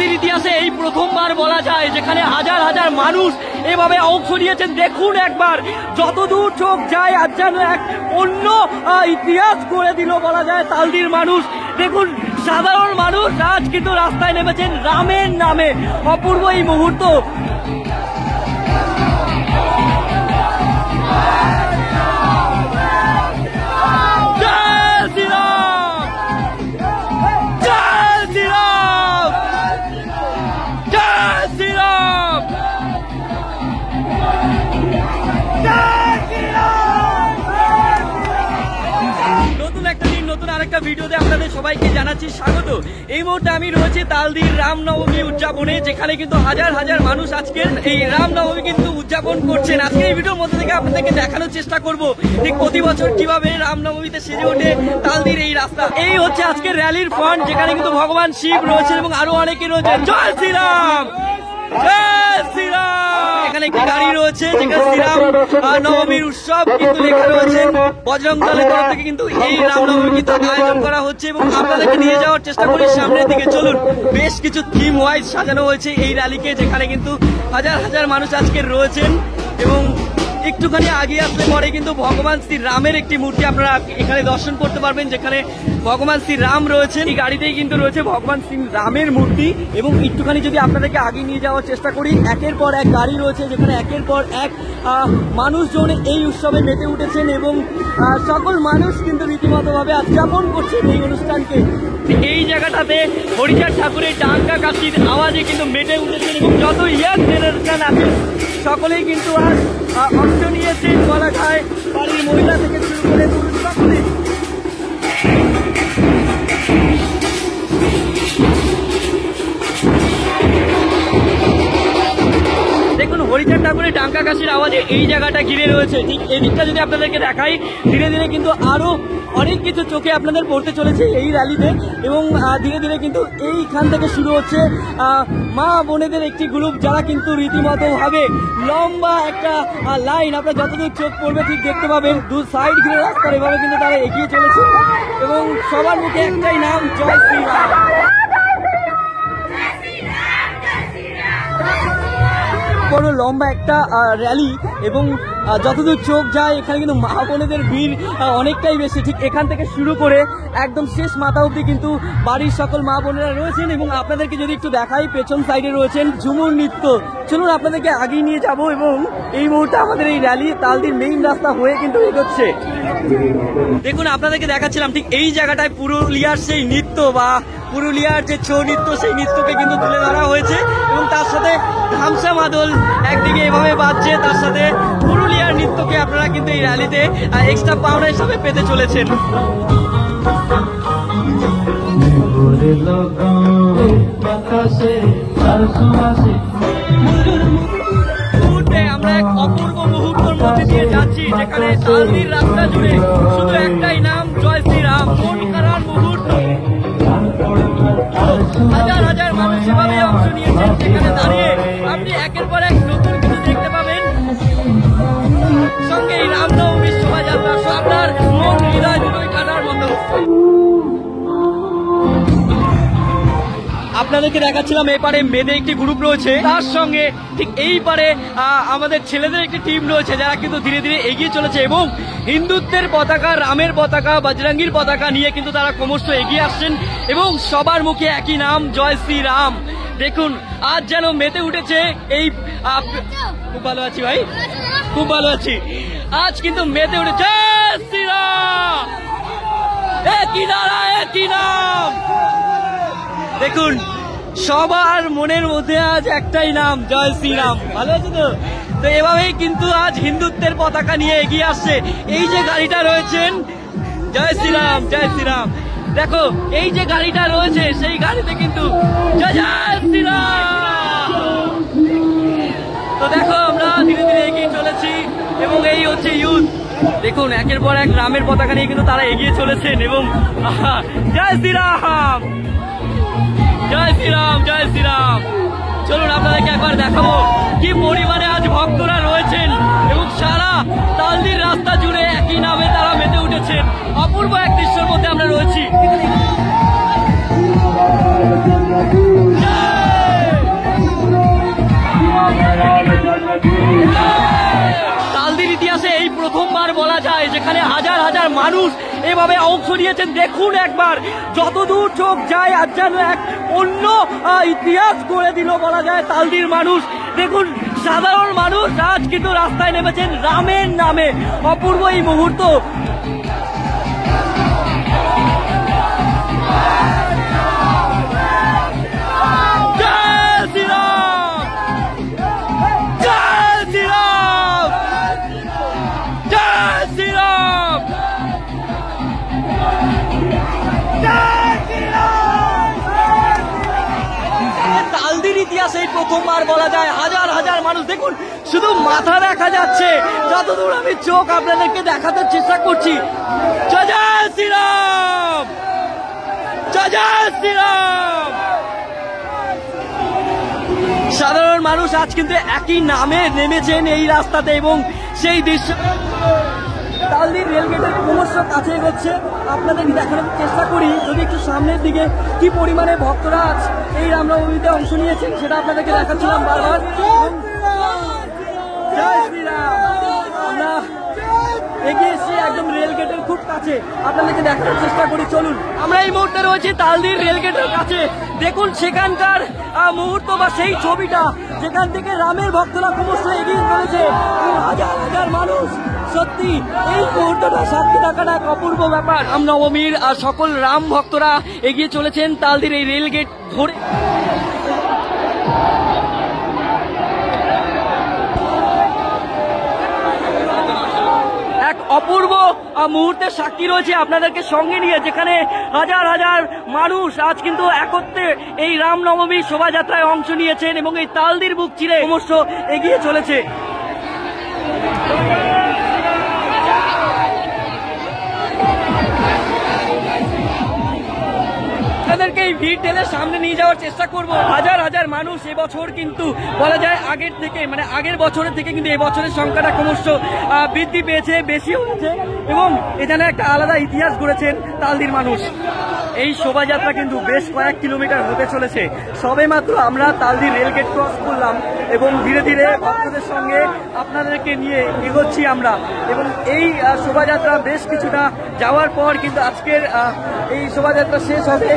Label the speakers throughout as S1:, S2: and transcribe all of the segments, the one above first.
S1: তালদির ইতিহাসে এই প্রথমবার বলা যায় যেখানে হাজার হাজার মানুষ এভাবে অংশ নিয়েছেন। দেখুন একবার, যতদূর চোখ যায় আজ যেন এক অন্য ইতিহাস করে দিল বলা যায় তালদির মানুষ। দেখুন, সাধারণ মানুষ আজ কিন্তু রাস্তায় নেমেছেন রামের নামে। অপূর্ব এই মুহূর্ত। আরেকটা ভিডিওতে আপনাদের সবাইকে জানাচ্ছি স্বাগত। এই মুহূর্তে আমি রয়েছে তালদির রামনবমী উদযাপনে, যেখানে কিন্তু হাজার হাজার মানুষ আজকের এই রামনবমী কিন্তু উদযাপন করছেন। আজকে এই ভিডিওর মধ্যে থেকে আপনাদেরকে দেখানোর চেষ্টা করব ঠিক প্রতি বছর কিভাবে রামনবমীতে সেজে ওঠে তালদির এই রাস্তা। এই হচ্ছে আজকের র্যালির ফ্রন্ট, যেখানে কিন্তু ভগবান শিব রয়েছেন এবং আরো অনেকে রয়েছেন। জয় শ্রীরাম, জয় শ্রীরাম। এখানে একটি গাড়ি রয়েছে যেখানে শ্রীরাম নবমীর উৎসব কিন্তু লেখা রয়েছে। বজরং দলের তরফ থেকে কিন্তু এই রামনবমী কিন্তু আয়োজন করা হচ্ছে এবং আপনাদেরকে নিয়ে যাওয়ার চেষ্টা করি সামনের দিকে। চলুন, বেশ কিছু থিম ওয়াইজ সাজানো হয়েছে এই র্যালিকে, যেখানে কিন্তু হাজার হাজার মানুষ আজকে রয়েছেন। এবং একটুখানি আগে আসলে পরে কিন্তু ভগবান শ্রী রামের একটি মূর্তি আপনারা এখানে দর্শন করতে পারবেন, যেখানে ভগবান শ্রী রাম রয়েছেন। এই গাড়িতেই কিন্তু রয়েছে ভগবান শ্রী রামের মূর্তি। এবং একটুখানি যদি আপনাদেরকে আগে নিয়ে যাওয়ার চেষ্টা করি, একের পর এক গাড়ি রয়েছে যেখানে একের পর এক মানুষজন এই উৎসবে মেতে উঠেছেন এবং সকল মানুষ কিন্তু রীতিমতভাবে উদযাপন করছেন এই অনুষ্ঠানকে। এই জায়গাটাতে হরিচাঁদ ঠাকুরের ডাঙ্কা কাশির আওয়াজে কিন্তু মেতে উঠেছেন এবং যত ইয়াং জেনারেশন আছে সকলেই কিন্তু আজ অংশ নিয়েছেন বলা যায়। বাড়ির মহিলা থেকে শুরু করে পুরুষ সকলে। দেখুন, হরিচাঁদ ঠাকুরের ডাঙ্কা কাশির আওয়াজে এই জায়গাটা ঘিরে রয়েছে। ঠিক এদিকটা যদি আপনাদেরকে দেখাই, ধীরে ধীরে কিন্তু আরো অনেক কিছু চোখে আপনাদের পড়তে চলেছে এই র্যালিতে। এবং ধীরে ধীরে কিন্তু এইখান থেকে শুরু হচ্ছে মা বোনেদের একটি গ্রুপ, যারা কিন্তু রীতিমতো ভাবে লম্বা একটা লাইন, আপনার যতদূর চোখ পড়বে ঠিক দেখতে পাবেন, দু সাইড ঘিরে রাস্তার এভাবে কিন্তু তারা এগিয়ে চলেছে এবং সবার মুখে একটাই নাম, জয় শ্রীরাম। বড় লম্বা একটা র্যালি এবং যতদূর চোখ যায় এখানে কিন্তু মা বোনেদের ভিড় অনেকটাই বেশি। ঠিক এখান থেকে শুরু করে একদম শেষ মাথা অবধি কিন্তু বাড়ির সকল মা বোনেরা রয়েছেন। এবং আপনাদেরকে যদি একটু দেখাই, পেছন সাইডে রয়েছেন ঝুমুর নৃত্য। চলুন আপনাদেরকে আগিয়ে নিয়ে যাব। এবং এই মুহূর্তে আমাদের এই র্যালি তালদির মেইন রাস্তা হয়ে কিন্তু এগোচ্ছে। দেখুন, আপনাদেরকে দেখাচ্ছিলাম ঠিক এই জায়গাটায় পুরুলিয়ার সেই নৃত্য বা পুরুলিয়ার যে ছৌ নৃত্য, সেই নৃত্যকে কিন্তু তুলে ধরা হয়েছে এবং তার সাথে ধামসা মাদল একদিকে এভাবে বাজছে, তার সাথে পুরুলিয়ার নৃত্যকে আপনারা কিন্তু এই র্যালিতে এক্সট্রা পাওনা হিসাবে পেতে চলেছেন। আমরা এক অপূর্ব মুহূর্তের মধ্যে দিয়ে যাচ্ছি, যেখানে তালদির রাস্তা জুড়ে শুধু একটাই নাম, জয় শ্রীরাম। মন কাড়ার মুহূর্ত। হাজার হাজার মানুষ এভাবে অংশ নিয়েছেন, যেখানে দাঁড়িয়ে আপনি একের পর এক নতুন কিছু দেখতে পাবেন। সঙ্গে এই রামনবমীর শোভাযাত্রা আপনার মন হৃদয় দুটোই কাটার মতো। আপনাদেরকে দেখাচ্ছিলাম এপারে মেয়েদের একটি গ্রুপ রয়েছে, তার সঙ্গে ঠিক এই পারে আমাদের ছেলেদের একটি টিম রয়েছে, যারা কিন্তু ধীরে ধীরে এগিয়ে চলেছে এবং হিন্দুত্বের পতাকা, রামের পতাকা, বজরঙ্গীর পতাকা নিয়ে কিন্তু তারা ক্রমশ এগিয়ে আসছেন এবং সবার মুখে একই নাম, জয় শ্রীরাম। দেখুন, আজ যেন মেতে উঠেছে এই। খুব ভালো আছি ভাই, খুব ভালো আছি। আজ কিন্তু মেতে উঠেছে জয় শ্রীরাম। একই নারা, একই নাম। দেখুন, সবার মনের মধ্যে আজ একটাই নাম, জয় শ্রীরাম। ভালো আছে তো? তো এভাবেই কিন্তু আজ হিন্দুত্বের পতাকা নিয়ে এগিয়ে আসছে এই যে গাড়িটা রয়েছেন, জয় শ্রীরাম, জয় শ্রীরাম। দেখো, এই যে গাড়িটা রয়েছে সেই গাড়িতে কিন্তু জয় জয় শ্রীরাম। তো দেখো, আমরা ধীরে ধীরে এগিয়ে চলেছি এবং এই হচ্ছে ইউথ। দেখুন, একের পর এক রামের পতাকা নিয়ে কিন্তু তারা এগিয়ে চলেছেন এবং জয় শ্রীরাম, জয় শ্রীরাম, জয় শ্রীরাম। চলুন আপনাদেরকে একবার দেখাবো কি পরিমাণে আজ ভক্তরা রয়েছেন এবং সারা তালদির রাস্তা জুড়ে একই নামে তারা মেতে উঠেছেন। অপূর্ব এক দৃশ্যের মধ্যে আমরা রয়েছি। বলা যায়, যেখানে হাজার হাজার মানুষ এভাবে অংশ নিয়েছেন। দেখুন একবার, যতদূর চোখ যায় আজ যেন এক অন্য ইতিহাস করে দিল বলা যায় তালদির মানুষ। দেখুন, সাধারণ মানুষ আজ কিন্তু রাস্তায় নেমেছেন রামের নামে। অপূর্ব এই মুহূর্ত। তালদির ইতিহাসে প্রথমবার বলা যায় হাজার হাজার মানুষ। দেখুন, শুধু মাথা দেখা যাচ্ছে, যতদূর আমি চোখ আপনাদেরকে দেখাতে চেষ্টা করছি। জয় জয় শ্রীরাম, জয় জয় শ্রীরাম। সাধারণ মানুষ আজ কিন্তু একই নামে নেমেছেন এই রাস্তাতে, এবং সেই দৃশ্য তালদির রেলগেটের ক্রমশ কাছে এগোচ্ছে। আপনাদের দেখানোর চেষ্টা করি, যদি একটু সামনের দিকে কি পরিমাণে ভক্তরা আজ এই রামনবমীতে অংশ নিয়েছেন সেটা আপনাদেরকে দেখাচ্ছিলাম বারবার। জয় শ্রীরাম। আমরা এগিয়ে এসে একদম রেলগেটের খুব কাছে আপনাদেরকে দেখানোর চেষ্টা করি। চলুন, আমরা এই মুহূর্তে রয়েছি তালদির রেলগেটের কাছে। দেখুন সেখানকার মুহূর্ত বা সেই ছবিটা, যেখান থেকে রামের ভক্তরা ক্রমশ এগিয়ে চলেছে, হাজার হাজার মানুষ। সত্যি এই মুহূর্তটা সাক্ষী থাকার এক অপূর্ব ব্যাপার। রামনবমীর সকল রাম ভক্তরা এগিয়ে চলেছেন তালদির এই রেলগেট ধরে। এক অপূর্ব মুহূর্তের সাক্ষী রয়েছে আপনাদেরকে সঙ্গে নিয়ে, যেখানে হাজার হাজার মানুষ আজ কিন্তু একত্রে এই রামনবমীর শোভাযাত্রায় অংশ নিয়েছেন এবং এই তালদির বুক চিরে ক্রমশ এগিয়ে চলেছে। আপনাদেরকে এই ভিড় ঠেলে সামনে নিয়ে যাওয়ার চেষ্টা করব। হাজার হাজার মানুষ এবছর কিন্তু বলা যায় আগের থেকে, মানে আগের বছরের থেকে কিন্তু এবছরের সংখ্যাটা ক্রমশ বৃদ্ধি পেয়েছে, বেশি হয়েছে, এবং এখানে একটা আলাদা ইতিহাস গড়েছেন তালদির মানুষ। এই শোভাযাত্রা কিন্তু বেশ কয়েক কিলোমিটার হতে চলেছে। সবে মাত্র আমরা তালদির রেলগেট ক্রস করলাম এবং ধীরে ধীরে ভক্তদের সঙ্গে আপনাদেরকে নিয়ে এগোচ্ছি আমরা, এবং এই শোভাযাত্রা বেশ কিছুটা যাওয়ার পর কিন্তু আজকের এই শোভাযাত্রা শেষ হবে।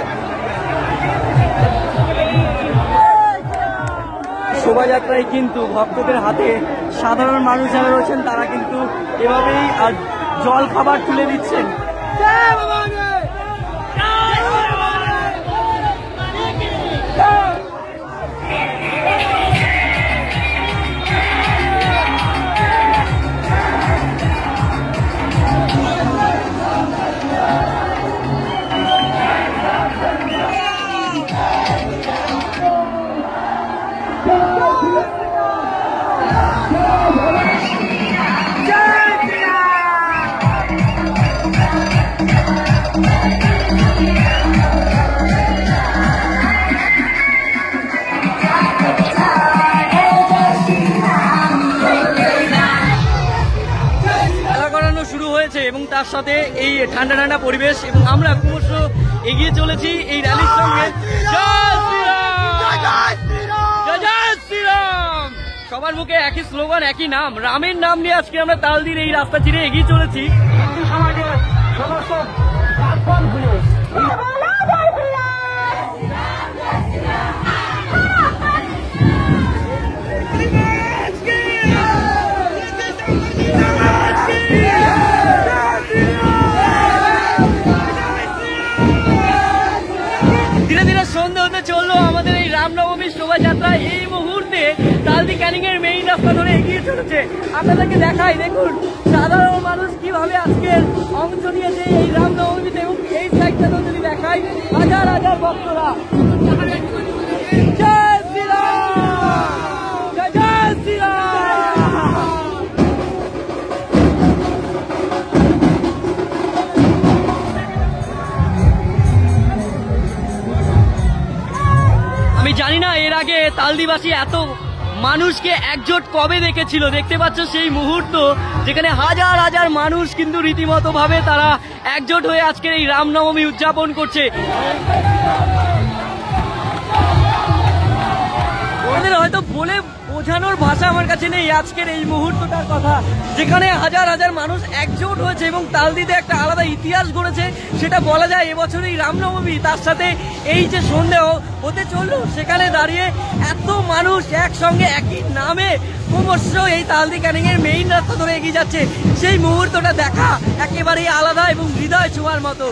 S1: শোভাযাত্রায় কিন্তু ভক্তদের হাতে সাধারণ মানুষ যারা রয়েছেন তারা কিন্তু এভাবেই জল খাবার তুলে দিচ্ছেন। এবং তার সাথে এই ঠান্ডা ঠান্ডা পরিবেশ, এবং আমরা ক্রমশ এগিয়ে চলেছি এই র্যালির সঙ্গে। জয় শ্রীরাম, জয় জয় শ্রীরাম। সবার মুখে একই স্লোগান, একই নাম, রামের নাম নিয়ে আজকে আমরা তালদির এই রাস্তা চিরে এগিয়ে চলেছি। চললো আমাদের এই রামনবমীর শোভাযাত্রা এই মুহূর্তে তালদি ক্যানিং এর মেইন রাস্তা ধরে এগিয়ে চলেছে। আপনাদেরকে দেখাই, দেখুন সাধারণ মানুষ কিভাবে আজকের অংশ নিয়েছে এই রামনবমীতে, এবং এই সাইডটাতেও যদি দেখাই হাজার হাজার ভক্তরা। জয় শ্রীরাম, জয় জয় শ্রীরাম। আমি জানি না এর আগে তালদিবাসী এত মানুষকে একজোট কবে দেখেছিল। দেখতে পাচ্ছ সেই মুহূর্ত, যেখানে হাজার হাজার মানুষ কিন্তু রীতিমতো ভাবে তারা একজোট হয়ে আজকের এই রামনবমী উদযাপন করছে। হয়তো বোঝানোর ভাষা আমার কাছে নেই আজকের এই মুহূর্তটার কথা, যেখানে হাজার হাজার মানুষ একজোট হয়েছে এবং তালদিতে একটা আলাদা ইতিহাস গড়েছে। সেটা বলা যায় এবছর এই রামনবমী, তার সাথে এই যে সন্দেহ হতে চললো, সেখানে দাঁড়িয়ে এত মানুষ একসঙ্গে একই নামে ক্রমশ এই তালদি ক্যানিং এর মেইন রাস্তা ধরে এগিয়ে যাচ্ছে, সেই মুহূর্তটা দেখা একেবারেই আলাদা এবং হৃদয় ছোঁয়ার মতো।